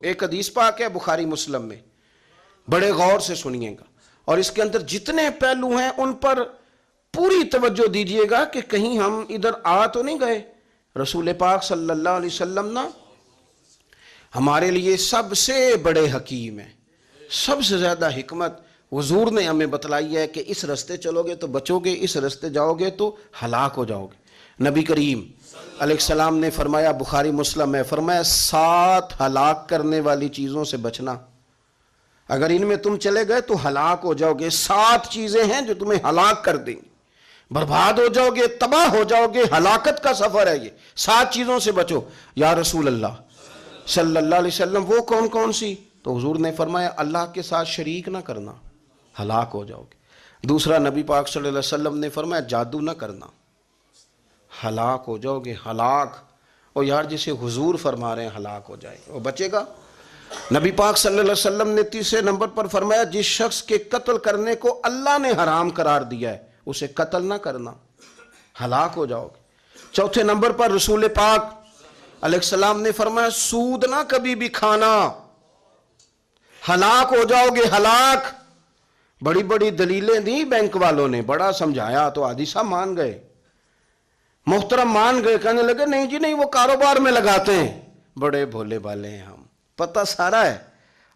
ایک حدیث پاک ہے بخاری مسلم میں، بڑے غور سے سنیے گا اور اس کے اندر جتنے پہلو ہیں ان پر پوری توجہ دیجئے گا کہ کہیں ہم ادھر آ تو نہیں گئے۔ رسول پاک صلی اللہ علیہ وسلم نا ہمارے لیے سب سے بڑے حکیم ہیں، سب سے زیادہ حکمت حضور نے ہمیں بتلائی ہے کہ اس رستے چلو گے تو بچو گے، اس رستے جاؤ گے تو ہلاک ہو جاؤ گے۔ نبی کریم علیہ السلام نے فرمایا، بخاری مسلم ہے، فرمایا 7 ہلاک کرنے والی چیزوں سے بچنا، اگر ان میں تم چلے گئے تو ہلاک ہو جاؤ گے۔ 7 چیزیں ہیں جو تمہیں ہلاک کر دیں گی، برباد ہو جاؤ گے، تباہ ہو جاؤ گے، ہلاکت کا سفر ہے یہ، 7 چیزوں سے بچو۔ یا رسول اللہ صلی اللہ علیہ وسلم وہ کون کون سی؟ تو حضور نے فرمایا اللہ کے ساتھ شریک نہ کرنا، ہلاک ہو جاؤ گے۔ دوسرا نبی پاک صلی اللہ علیہ وسلم نے فرمایا جادو نہ کرنا، ہلاک ہو جاؤ گے، ہلاک۔ اور یار جسے حضور فرما رہے ہیں ہلاک ہو جائے وہ بچے گا؟ نبی پاک صلی اللہ علیہ وسلم نے تیسرے نمبر پر فرمایا جس شخص کے قتل کرنے کو اللہ نے حرام قرار دیا ہے اسے قتل نہ کرنا، ہلاک ہو جاؤ گے۔ چوتھے نمبر پر رسول پاک علیہ السلام نے فرمایا سود نہ کبھی بھی کھانا، ہلاک ہو جاؤ گے، ہلاک۔ بڑی بڑی دلیلیں دی بینک والوں نے، بڑا سمجھایا تو عادی صاحب مان گئے، محترم مان گئے، کہنے لگے نہیں جی نہیں وہ کاروبار میں لگاتے ہیں۔ بڑے بھولے بالے ہیں ہم، پتہ سارا ہے۔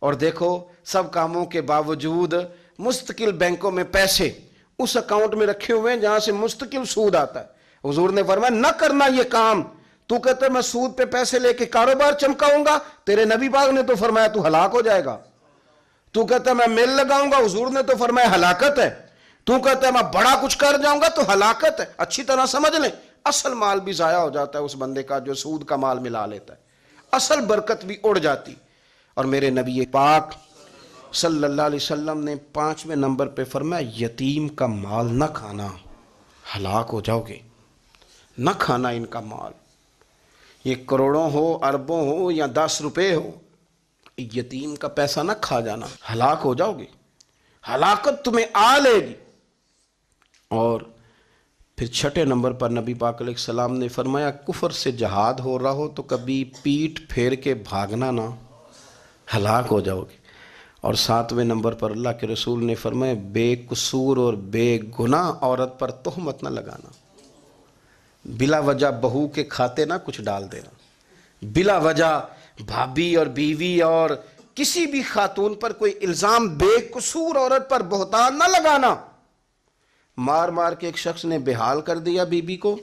اور دیکھو سب کاموں کے باوجود مستقل بینکوں میں پیسے اس اکاؤنٹ میں رکھے ہوئے ہیں جہاں سے مستقل سود آتا ہے۔ حضور نے فرمایا نہ کرنا یہ کام۔ تو کہتا ہے میں سود پہ پیسے لے کے کاروبار چمکاؤں گا، تیرے نبی پاک نے تو فرمایا تو ہلاک ہو جائے گا۔ تو کہتا ہے میں میل لگاؤں گا، حضور نے تو فرمایا ہلاکت ہے۔ تو کہتا ہے میں بڑا کچھ کر جاؤں گا تو ہلاکت ہے۔ اچھی طرح سمجھ لیں، اصل مال بھی ضائع ہو جاتا ہے اس بندے کا جو سود کا مال ملا لیتا ہے، اصل برکت بھی اڑ جاتی۔ اور میرے نبی پاک صلی اللہ علیہ وسلم نے 5ویں نمبر پہ فرمایا یتیم کا مال نہ کھانا، ہلاک ہو جاؤ گے، نہ کھانا ان کا مال، یہ کروڑوں ہو، اربوں ہو یا 10 روپے ہو، یتیم کا پیسہ نہ کھا جانا، ہلاک ہو جاؤ گے، ہلاکت تمہیں آ لے گی۔ اور پھر 6 نمبر پر نبی پاک علیہ السلام نے فرمایا کفر سے جہاد ہو رہا ہو تو کبھی پیٹ پھیر کے بھاگنا نہ، ہلاک ہو جاؤ گے۔ اور 7ویں نمبر پر اللہ کے رسول نے فرمایا بے قصور اور بے گناہ عورت پر تہمت نہ لگانا، بلا وجہ بہو کے کھاتے نہ کچھ ڈال دینا، بلا وجہ بھابھی اور بیوی اور کسی بھی خاتون پر کوئی الزام بے قصور عورت پر بہتان نہ لگانا۔ مار مار کے ایک شخص نے بحال کر دیا بیوی کو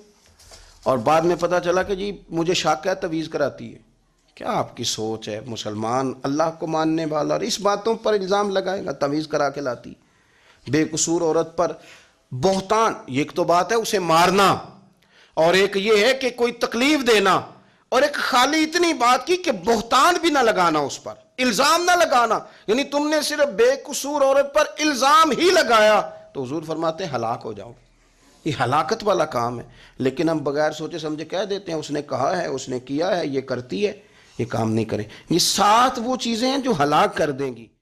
اور بعد میں پتا چلا کہ جی مجھے شک ہے تویز کراتی ہے۔ کیا آپ کی سوچ ہے؟ مسلمان اللہ کو ماننے والا اور اس باتوں پر الزام لگائے گا تویز کرا کے لاتی؟ بے قصور عورت پر بہتان، یہ ایک تو بات ہے اسے مارنا، اور ایک یہ ہے کہ کوئی تکلیف دینا، اور ایک خالی اتنی بات کی کہ بہتان بھی نہ لگانا، اس پر الزام نہ لگانا، یعنی تم نے صرف بے قصور عورت پر الزام ہی لگایا تو حضور فرماتے ہیں ہلاک ہو جاؤ گے۔ یہ ہلاکت والا کام ہے، لیکن ہم بغیر سوچے سمجھے کہہ دیتے ہیں اس نے کہا ہے، اس نے کیا ہے، یہ کرتی ہے، یہ کام نہیں کریں۔ یہ 7 وہ چیزیں ہیں جو ہلاک کر دیں گی۔